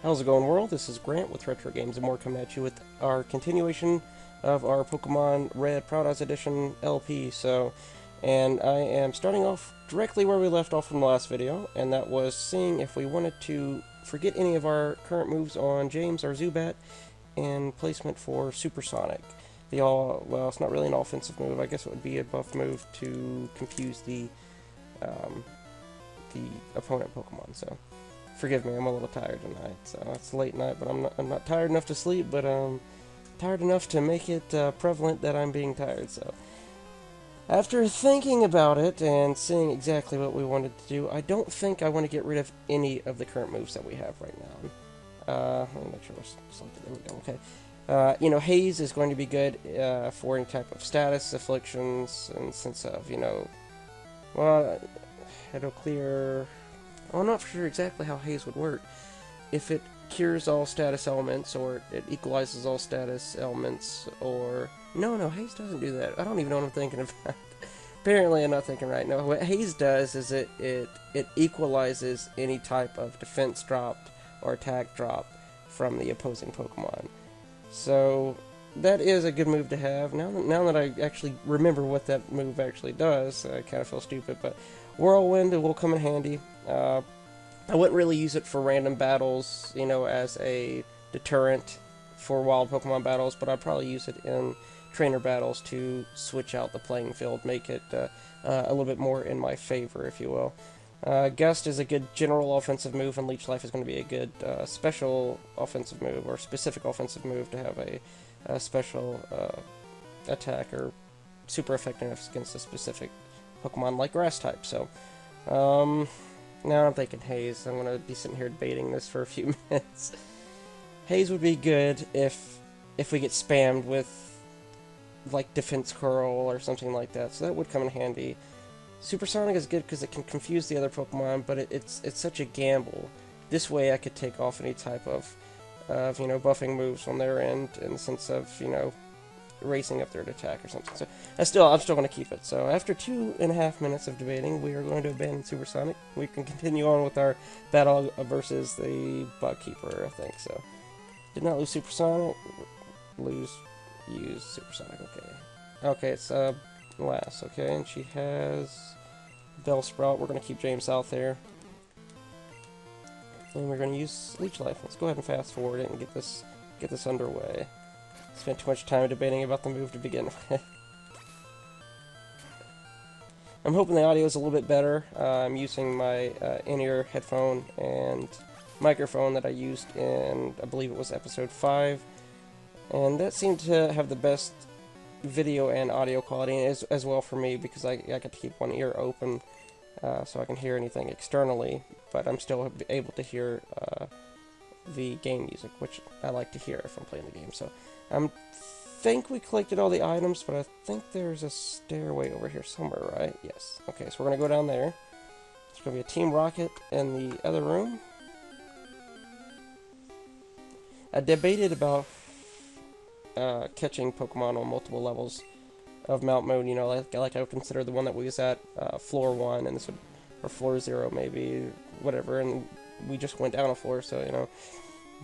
How's it going, world? This is Grant with Retro Games and More, coming at you with our continuation of our Pokemon Red Proudhouse Edition LP. And I am starting off directly where we left off from the last video, and that was seeing if we wanted to forget any of our current moves on James, our Zubat, and placement for Supersonic. Well, it's not really an offensive move. I guess it would be a buff move to confuse um, the opponent Pokemon. So, forgive me, I'm a little tired tonight. So it's late night, but I'm not tired enough to sleep, but tired enough to make it prevalent that I'm being tired. So, after thinking about it and seeing exactly what we wanted to do, I don't think I want to get rid of any of the current moves that we have right now. Let me make sure we're selected. There we go. Okay. Haze is going to be good for any type of status, afflictions, and sense of, well, it'll clear. I'm not sure exactly how Haze would work. If it cures all status elements, or it equalizes all status elements, or... No, Haze doesn't do that. I don't even know what I'm thinking about. Apparently I'm not thinking right. No, what Haze does is it equalizes any type of defense drop or attack drop from the opposing Pokemon. So, that is a good move to have. Now that I actually remember what that move actually does, I kind of feel stupid, but Whirlwind will come in handy. I wouldn't really use it for random battles, as a deterrent for wild Pokemon battles, but I'd probably use it in trainer battles to switch out the playing field, make it a little bit more in my favor, if you will. Gust is a good general offensive move, and Leech Life is going to be a good special offensive move, or specific offensive move to have a special attack or super effectiveness against a specific Pokemon like Grass type. So, now I'm thinking Haze. I'm going to be sitting here debating this for a few minutes. Haze would be good if we get spammed with like Defense Curl or something like that, so that would come in handy. Supersonic is good because it can confuse the other Pokemon, but it's such a gamble. This way I could take off any type of buffing moves on their end in the sense of, raising up their attack or something. So I'm still going to keep it. So after 2.5 minutes of debating, we are going to abandon Supersonic. We can continue on with our battle versus the Bugkeeper, I think. So did not lose Supersonic. Use Supersonic. Okay, it's last. Okay, and she has Bellsprout. We're going to keep James out there. And we're going to use Leech Life. Let's go ahead and fast forward it and get this underway. Spent too much time debating about the move to begin with. I'm hoping the audio is a little bit better. I'm using my in-ear headphone and microphone that I used in, I believe it was episode 5. And that seemed to have the best video and audio quality as well for me, because I get to keep one ear open so I can hear anything externally, but I'm still able to hear the game music, which I like to hear if I'm playing the game. So I think we collected all the items, but I think there's a stairway over here somewhere, right? Yes. Okay, so we're going to go down there. There's going to be a Team Rocket in the other room. I debated about catching Pokemon on multiple levels of Mount Moon, like I would consider the one that we was at floor 1, and this would, or floor 0 maybe, whatever, and we just went down a floor, so,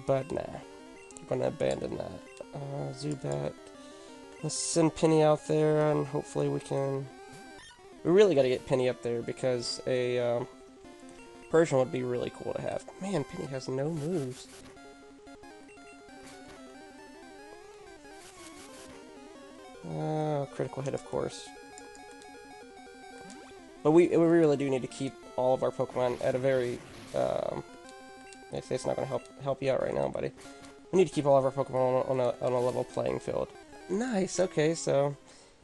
but nah, I'm gonna abandon that. Zubat, let's send Penny out there, and hopefully we really gotta get Penny up there, because a Persian would be really cool to have. Man, Penny has no moves. Critical hit, of course. But we really do need to keep all of our Pokemon at a very... I say it's not going to help you out right now, buddy. We need to keep all of our Pokemon on a level playing field. Nice, okay, so...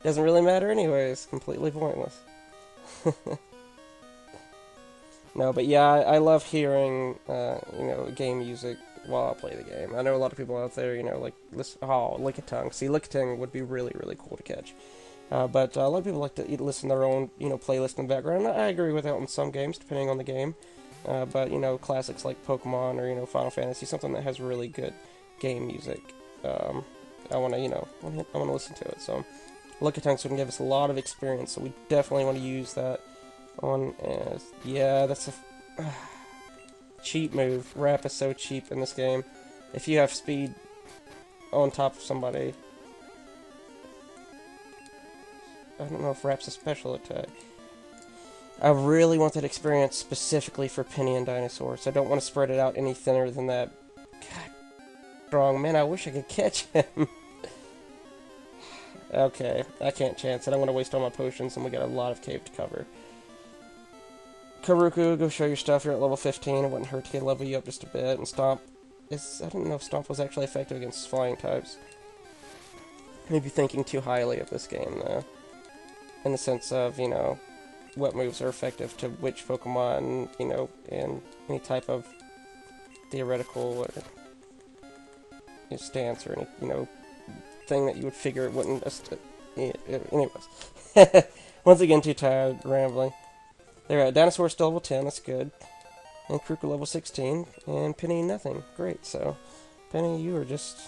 Doesn't really matter anyways. Completely pointless. No, but yeah, I love hearing, game music while I play the game. I know a lot of people out there, like, listen, Lickitung. See, Lickitung would be really, really cool to catch. But a lot of people like to listen to their own, playlist in the background. I agree with that in some games, depending on the game. But, classics like Pokemon or, Final Fantasy, something that has really good game music. I want to, I want to listen to it. So, Lickitung can give us a lot of experience, so we definitely want to use that on as... Yeah, that's a... cheap move. Wrap is so cheap in this game. If you have speed on top of somebody... I don't know if Wrap's a special attack. I really want that experience specifically for Penny and Dinosaurs. I don't want to spread it out any thinner than that. God, strong. Man, I wish I could catch him. Okay, I can't chance it. I'm going to waste all my potions, and we got a lot of cave to cover. Karuku, go show your stuff. You're at level 15. It wouldn't hurt to level you up just a bit. And Stomp is... I don't know if Stomp was actually effective against flying types. Maybe thinking too highly of this game, though. In the sense of, you know, what moves are effective to which Pokemon, you know, in any type of theoretical or stance or any, you know, thing that you would figure it wouldn't... anyways. Once again, too tired, rambling. They're at Dinosaur still level 10, that's good. And Kruku level 16, and Penny nothing. Great, so Penny, you are just...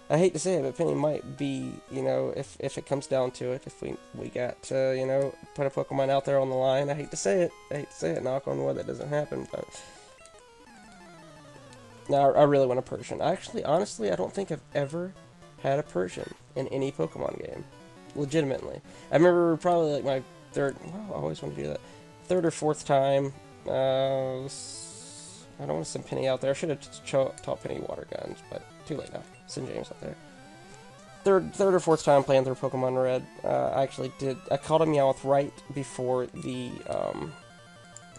I hate to say it, but Penny might be, you know, if it comes down to it, if we got to, you know, put a Pokemon out there on the line. I hate to say it, knock on wood, that doesn't happen, but... Now, I really want a Persian. Actually, honestly, I don't think I've ever had a Persian in any Pokemon game. Legitimately. I remember probably, like, my third... Well, I always want to do that. Third or fourth time, I don't want to send Penny out there. I should have taught Penny water guns, but too late now. Send James out there. Third or fourth time playing through Pokemon Red, I actually did. I caught a Meowth right before the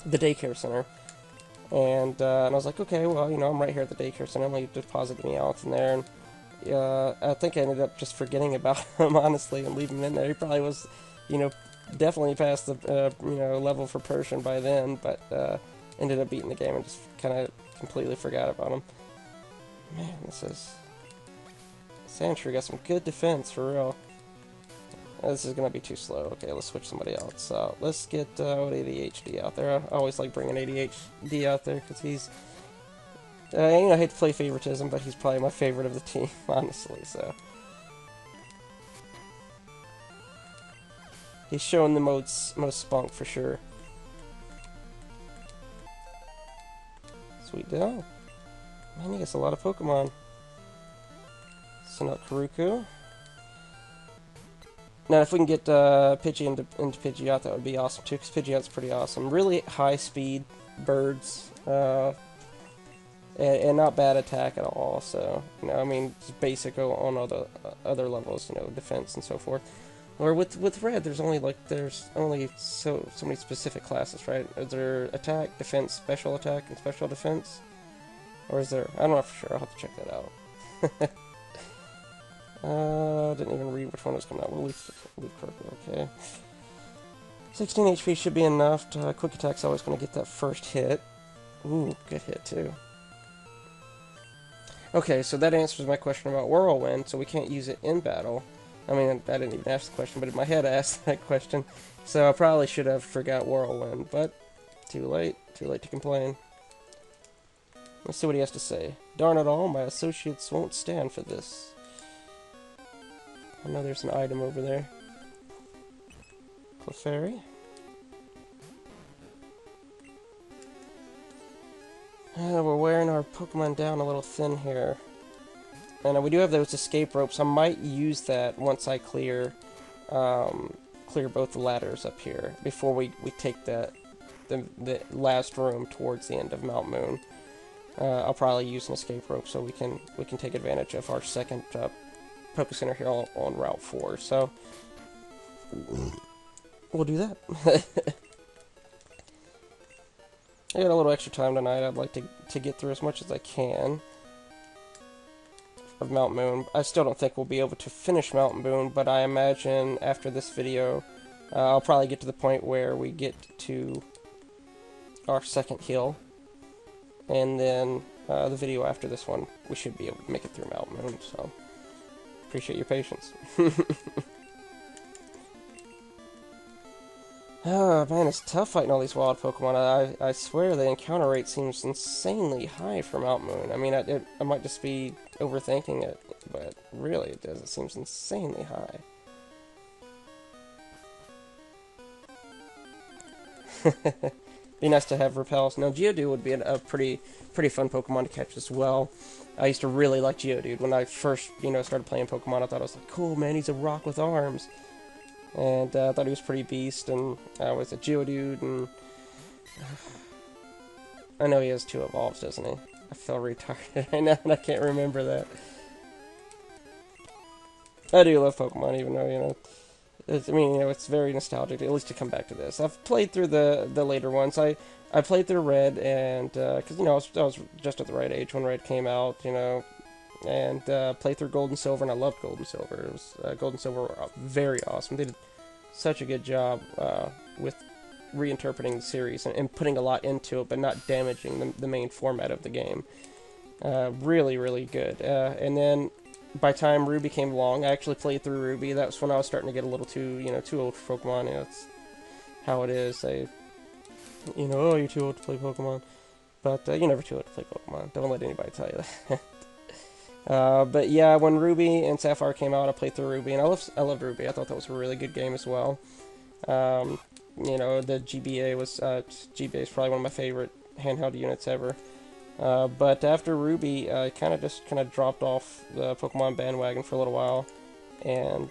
daycare center, and I was like, okay, well, you know, I'm right here at the daycare center. I'm gonna deposit the Meowth in there, and I think I ended up just forgetting about him honestly and leaving him in there. He probably was, you know, definitely past the you know, level for Persian by then, but ended up beating the game and just kind of completely forgot about him. Man, this is... Sandshrew got some good defense, for real. This is going to be too slow. Okay, let's switch somebody else out. Let's get ADHD out there. I always like bringing ADHD out there, because he's... you know, I hate to play favoritism, but he's probably my favorite of the team, honestly, so... He's showing the most spunk, for sure. Sweet Dell. Man, he gets a lot of Pokemon. Send out Karuku. Now, if we can get Pidgey into Pidgeot, that would be awesome too, because Pidgeot's pretty awesome. Really high speed birds, and not bad attack at all. So, you know, I mean, it's basic on all the other levels, you know, defense and so forth. Or with Red, there's only so many specific classes, right? Is there attack, defense, special attack, and special defense? Or is there? I don't know for sure. I'll have to check that out. Didn't even read which one was coming out. We'll leave Croaker, okay. 16 HP should be enough. Quick attack's always going to get that first hit. Ooh, good hit too. Okay, so that answers my question about Whirlwind, so we can't use it in battle. I mean, I didn't even ask the question, but in my head I asked that question. So I probably should have forgot Whirlwind, but too late to complain. Let's see what he has to say. Darn it all, my associates won't stand for this. I know there's an item over there. Clefairy. We're wearing our Pokemon down a little thin here. And we do have those escape ropes. I might use that once I clear both the ladders up here before we take the last room towards the end of Mount Moon. I'll probably use an escape rope so we can take advantage of our second Poké Center here on Route 4. So we'll do that. I got a little extra time tonight. I'd like to get through as much as I can of Mount Moon. I still don't think we'll be able to finish Mount Moon, but I imagine after this video, I'll probably get to the point where we get to our second hill, and then the video after this one, we should be able to make it through Mount Moon, so appreciate your patience. Oh, man, it's tough fighting all these wild Pokemon. I swear the encounter rate seems insanely high for Mount Moon. I mean, I might just be overthinking it, but really it does. It seems insanely high. be nice to have Repels. Now, Geodude would be a pretty fun Pokemon to catch as well. I used to really like Geodude. When I first, started playing Pokemon, I thought I was like, cool, man, he's a rock with arms. And I thought he was pretty beast, and was a Geodude, and I know he has 2 evolves, doesn't he? I feel retarded right now, and I can't remember that. I do love Pokemon, even though, it's very nostalgic, at least to come back to this. I've played through the later ones. I played through Red, and, because, I was just at the right age when Red came out, and played through Gold and Silver, and I loved Gold and Silver. It was, Gold and Silver were very awesome. They did such a good job with reinterpreting the series and putting a lot into it, but not damaging the main format of the game. Really, really good. And then by the time Ruby came along, I actually played through Ruby. That was when I was starting to get a little too old for Pokemon. It's how it is. Oh, you're too old to play Pokemon. But you're never too old to play Pokemon. Don't let anybody tell you that. But yeah, when Ruby and Sapphire came out, I played through Ruby, and I loved Ruby. I thought that was a really good game as well. The GBA is probably one of my favorite handheld units ever. But after Ruby, I kind of dropped off the Pokemon bandwagon for a little while, and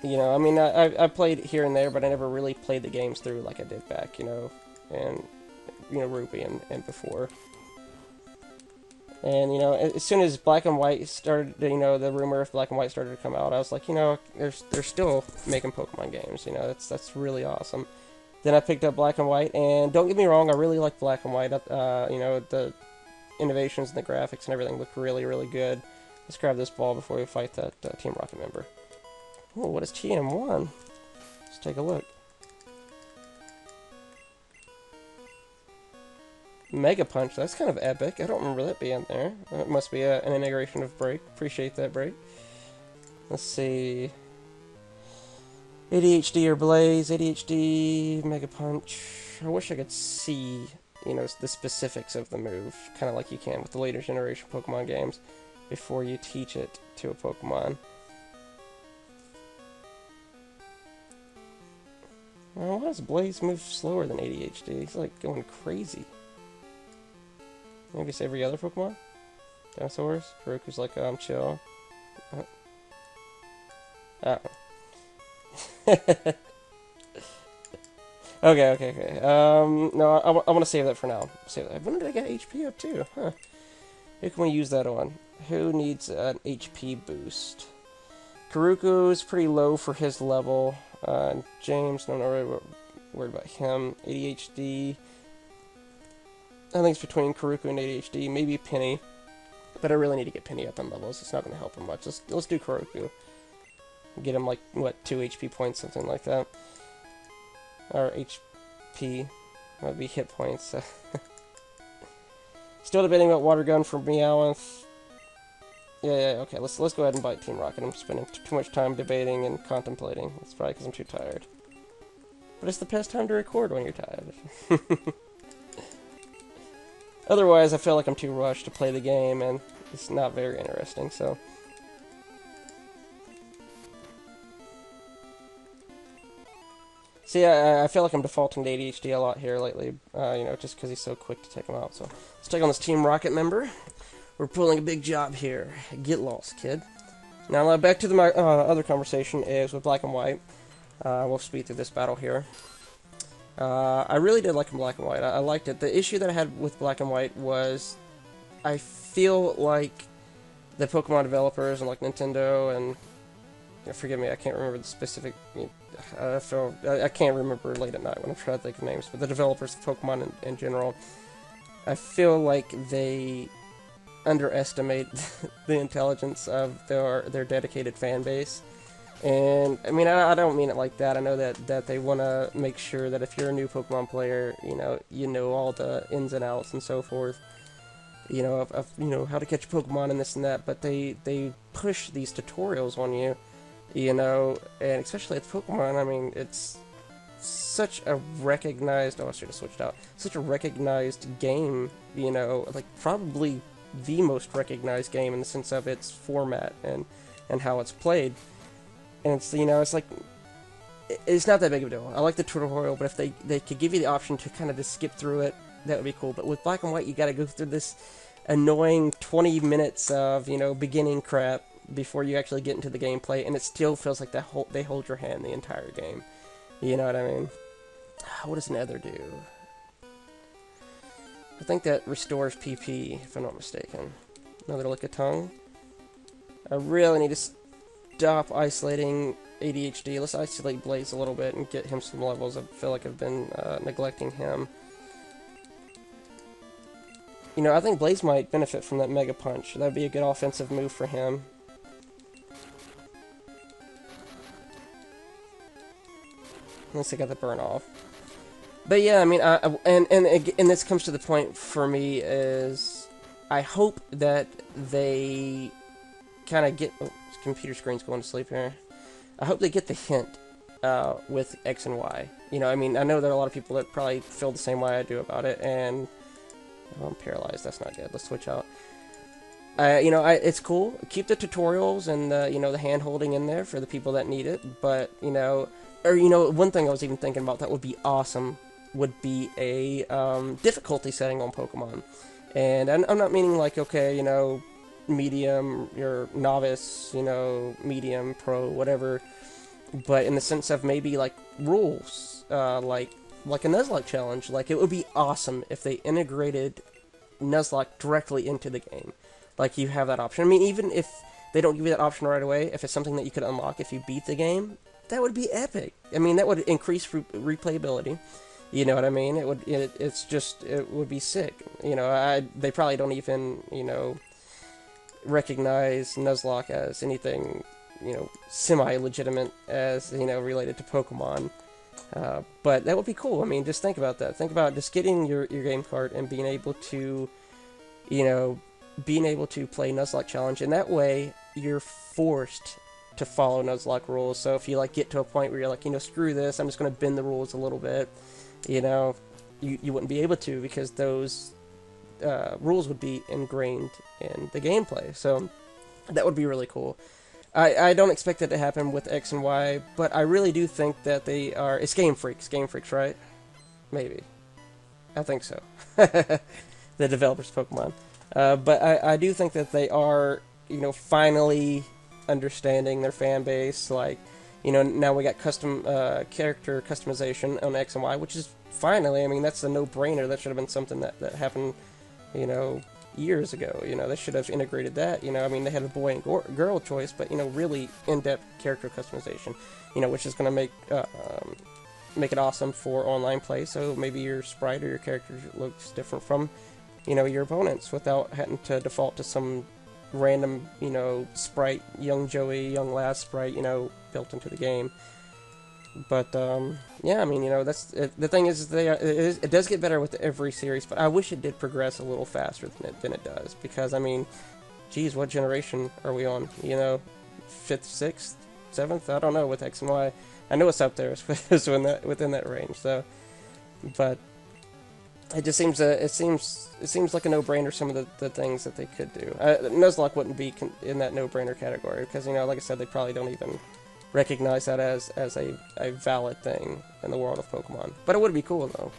I played here and there, but I never really played the games through like I did back, and Ruby and before. And, as soon as Black and White started, the rumor of Black and White started to come out, I was like, they're still making Pokemon games, that's really awesome. Then I picked up Black and White, and don't get me wrong, I really like Black and White. The innovations and the graphics and everything look really, really good. Let's grab this ball before we fight that Team Rocket member. Oh, what is TM1? Let's take a look. Mega Punch, that's kind of epic. I don't remember that being there. It must be an integration of Break. Appreciate that, Break. Let's see. ADHD or Blaze, ADHD, Mega Punch. I wish I could see, the specifics of the move, kind of like you can with the later generation Pokemon games, before you teach it to a Pokemon. Well, why does Blaze move slower than ADHD? He's like going crazy. Maybe it's every other Pokemon? Dinosaurs? Faruku's like, chill. Okay. No, I want to save that for now. Save that. When did I get HP up to? Huh. Who can we use that on? Who needs an HP boost? Karuku is pretty low for his level. James, no, not really worried about him. ADHD. I think it's between Karuku and ADHD. Maybe Penny. But I really need to get Penny up on levels. It's not going to help him much. Let's do Karuku. Get him, like, 2 HP points, something like that. Or HP. That would be hit points. Still debating about Water Gun for Meowth. Yeah, okay, let's go ahead and bite Team Rocket. I'm spending too much time debating and contemplating. It's probably because I'm too tired. But it's the best time to record when you're tired. Otherwise, I feel like I'm too rushed to play the game, and it's not very interesting, so... See, I feel like I'm defaulting to ADHD a lot here lately, just because he's so quick to take him out. So let's take on this Team Rocket member. We're pulling a big job here. Get lost, kid. Now, back to my other conversation is with Black and White. We'll speed through this battle here. I really did like Black and White. I liked it. The issue that I had with Black and White was I feel like the Pokemon developers and like Nintendo and... forgive me, I can't remember the specific... I can't remember late at night when I'm trying to think of names, but the developers of Pokemon in general, I feel like they underestimate the intelligence of their dedicated fan base. And, I mean, I don't mean it like that. I know that they want to make sure that if you're a new Pokemon player, you know all the ins and outs and so forth, of how to catch Pokemon and this and that, but they push these tutorials on you, and especially with Pokemon, I mean, it's such a recognized, oh, I should have switched out, such a recognized game, like, probably the most recognized game in the sense of its format and how it's played. And it's, it's like, it's not that big of a deal. I like the tutorial, but if they could give you the option to kind of just skip through it, that would be cool. But with Black and White, you got to go through this annoying 20 minutes of, you know, beginning crap before you actually get into the gameplay, and it still feels like they hold your hand the entire game. You know what I mean? What does Nether do? I think that restores PP, if I'm not mistaken. Another lick of tongue. I really need to stop isolating ADHD. Let's isolate Blaze a little bit and get him some levels. I feel like I've been neglecting him. You know, I think Blaze might benefit from that Mega Punch. That would be a good offensive move for him. Unless I got the burn off. But yeah, I mean, and this comes to the point for me is I hope that they kind of get... Oh, this computer screen's going to sleep here. I hope they get the hint with X and Y. You know, I mean, I know there are a lot of people that probably feel the same way I do about it, and... Oh, I'm paralyzed. That's not good. Let's switch out. You know, it's cool. Keep the tutorials and the, you know, the hand-holding in there for the people that need it, but, you know... Or, you know, one thing I was even thinking about that would be awesome would be a difficulty setting on Pokemon. And I'm not meaning like, okay, you know, medium, you're novice, you know, medium, pro, whatever. But in the sense of maybe like rules, like a Nuzlocke challenge. Like, it would be awesome if they integrated Nuzlocke directly into the game. Like, you have that option. I mean, even if they don't give you that option right away, if it's something that you could unlock if you beat the game, that would be epic. I mean, that would increase replayability. You know what I mean? It would be sick. You know, they probably don't even, you know, recognize Nuzlocke as anything, you know, semi-legitimate as, you know, related to Pokemon. But that would be cool. I mean, just think about that. Think about just getting your game card and being able to, you know, being able to play Nuzlocke Challenge. And that way, you're forced to follow Nuzlocke rules. So if you, like, get to a point where you're like, you know, screw this, I'm just going to bend the rules a little bit, you know, you wouldn't be able to, because those rules would be ingrained in the gameplay. So that would be really cool. I don't expect that to happen with X and Y, but I really do think that they are... It's Game Freaks. Game Freaks, right? Maybe. I think so. The developers of Pokemon. But I do think that they are, you know, finally understanding their fan base. Like, you know, now we got custom character customization on X and Y, which is finally, I mean, that's a no-brainer. That should have been something that happened, you know, years ago. You know, they should have integrated that. You know, I mean, they had a boy and girl choice, but, you know, really in-depth character customization, you know, which is going to make it awesome for online play. So maybe your sprite or your character looks different from, you know, your opponents without having to default to some random, you know, sprite, young Joey, young Laz sprite, you know, built into the game. But yeah, I mean, you know, that's the thing is it does get better with every series, but I wish it did progress a little faster than it does, because I mean, geez, what generation are we on? You know, 5th, 6th, 7th? I don't know with X and Y. I know it's up there, it's within that range. So, but it just seems it seems like a no-brainer. Some of the things that they could do. Nuzlocke wouldn't be in that no-brainer category, because, you know, like I said, they probably don't even recognize that as a valid thing in the world of Pokemon. But it would be cool, though.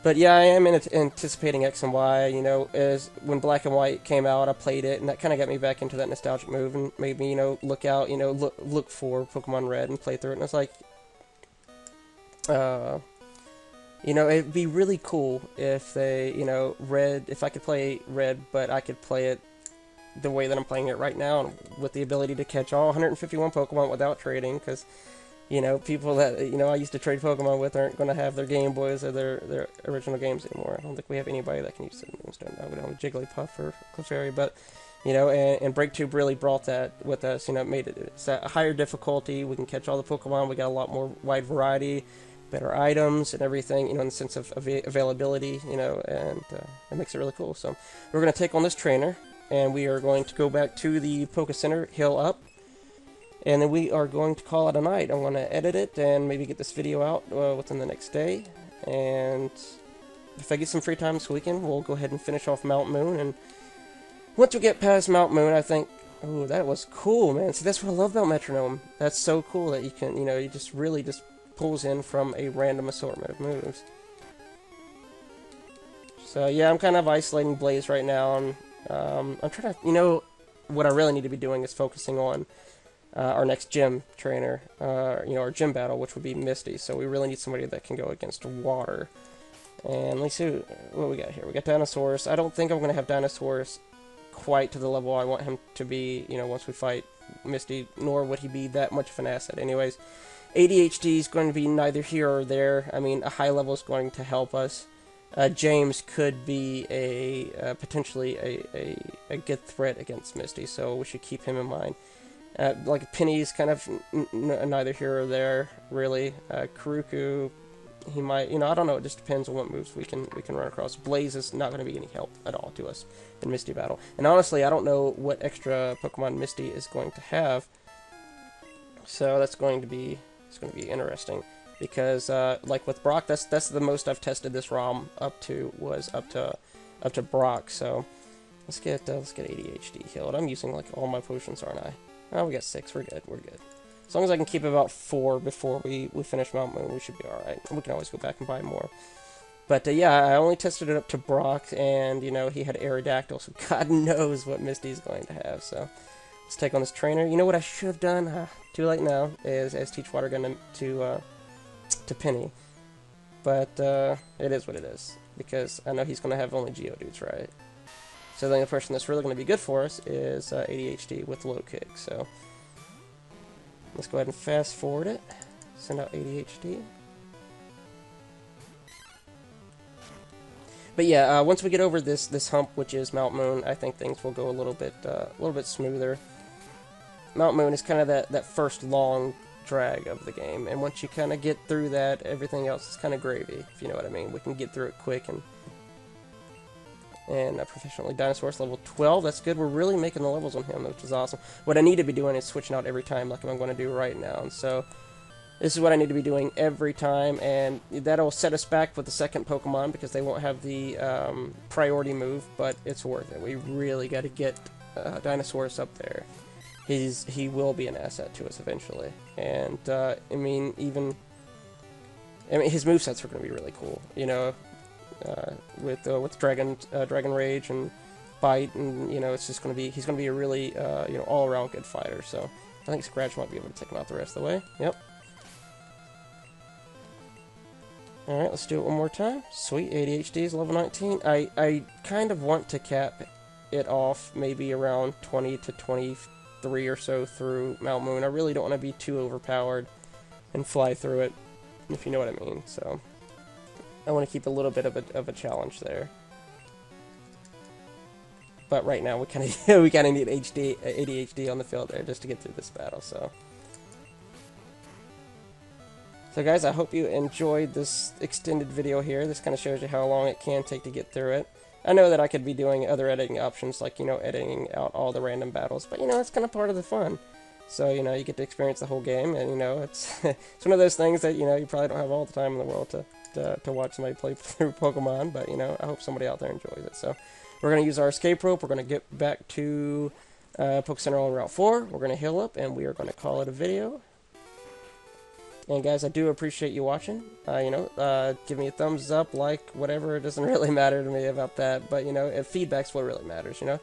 But yeah, I am anticipating X and Y. You know, as when Black and White came out, I played it, and that kind of got me back into that nostalgic move, and made me, you know, look out, you know, look for Pokemon Red and play through it. And it's like, you know, it'd be really cool if they, you know, if I could play Red, but I could play it the way that I'm playing it right now, with the ability to catch all 151 Pokemon without trading, because, you know, people that, you know, I used to trade Pokemon with aren't going to have their Game Boys or their original games anymore. I don't think we have anybody that can use it. No, we don't have Jigglypuff or Clefairy, but, you know, and BreakTube really brought that with us. You know, it made it's a higher difficulty. We can catch all the Pokemon. We got a lot more wide variety, better items and everything, you know, in the sense of availability, you know, and it makes it really cool. So we're going to take on this trainer, and we are going to go back to the Poké Center, heal up, and then we are going to call it a night. I'm going to edit it and maybe get this video out within the next day, and if I get some free time this weekend, we'll go ahead and finish off Mt. Moon, and once we get past Mt. Moon, I think Oh, that was cool, man. See, that's what I love about Metronome. That's so cool that you can, you know, you just really just pulls in from a random assortment of moves. So yeah, I'm kind of isolating Blaze right now, and I'm trying to, you know, what I really need to be doing is focusing on our next gym trainer, you know, our gym battle, which would be Misty. So we really need somebody that can go against water. And let's see what we got here. We got Dinosaurus. I don't think I'm going to have Dinosaurus quite to the level I want him to be, you know, once we fight Misty, nor would he be that much of an asset. Anyways, ADHD is going to be neither here or there. I mean, a high level is going to help us. James could be potentially a good threat against Misty, so we should keep him in mind. Like Penny's kind of neither here or there, really. Karuku, he might, you know, I don't know. It just depends on what moves we can run across. Blaze is not going to be any help at all to us in Misty battle. And honestly, I don't know what extra Pokemon Misty is going to have. So that's going to be interesting. Because like with Brock, that's the most I've tested this ROM up to, was up to Brock. So let's get ADHD healed. I'm using like all my potions, aren't I? Oh, we got 6. We're good. We're good. As long as I can keep about 4 before we finish Mount Moon, we should be all right. We can always go back and buy more. But yeah, I only tested it up to Brock, and you know he had Aerodactyl, so God knows what Misty's going to have. So let's take on this trainer. You know what I should have done? Too late now. Is teach Water Gun to Penny. But it is what it is, because I know he's going to have only Geodudes, right? So the only person that's really going to be good for us is ADHD with low kick. So let's go ahead and fast forward it. Send out ADHD. But yeah, once we get over this hump, which is Mount Moon, I think things will go a little bit smoother. Mount Moon is kind of that first long drag of the game, and once you kind of get through that, everything else is kind of gravy, if you know what I mean. We can get through it quick and proficiently. Dinosaurus level 12, that's good. We're really making the levels on him, which is awesome. What I need to be doing is switching out every time, like I'm going to do right now, and so this is what I need to be doing every time, and that'll set us back with the second Pokemon, because they won't have the priority move, but it's worth it. We really got to get Dinosaurus up there. He will be an asset to us eventually, and I mean his movesets are going to be really cool, you know, with Dragon Rage and Bite, and you know he's going to be a really you know, all around good fighter. So I think Scratch might be able to take him out the rest of the way. Yep. All right, let's do it one more time. Sweet, ADHD is level 19. I kind of want to cap it off maybe around 20 to 23 or so through Mount Moon. I really don't want to be too overpowered and fly through it, if you know what I mean. So I want to keep a little bit of a challenge there. But right now we kind of need ADHD on the field there just to get through this battle. So guys, I hope you enjoyed this extended video here. This kind of shows you how long it can take to get through it. I know that I could be doing other editing options, like, you know, editing out all the random battles, but, you know, it's kind of part of the fun. So, you know, you get to experience the whole game, and, you know, it's it's one of those things that, you know, you probably don't have all the time in the world to watch somebody play through Pokemon, but, you know, I hope somebody out there enjoys it. So we're going to use our escape rope. We're going to get back to Poke Center on Route 4. We're going to heal up, and we are going to call it a video. And guys, I do appreciate you watching. You know, give me a thumbs up, like, whatever. It doesn't really matter to me about that. But, you know, feedback's what really matters, you know.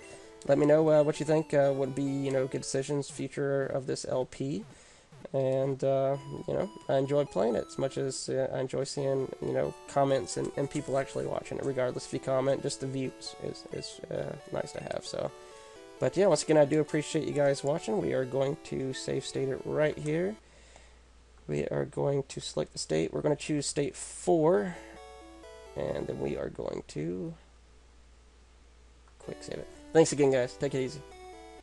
Let me know what you think would be, you know, good decisions future of this LP. And, you know, I enjoyed playing it as much as I enjoy seeing, you know, comments and people actually watching it. Regardless if you comment, just the views is nice to have. So, but yeah, once again, I do appreciate you guys watching. We are going to save state it right here. We are going to select the state. We're going to choose state 4. And then we are going to quick save it. Thanks again, guys. Take it easy.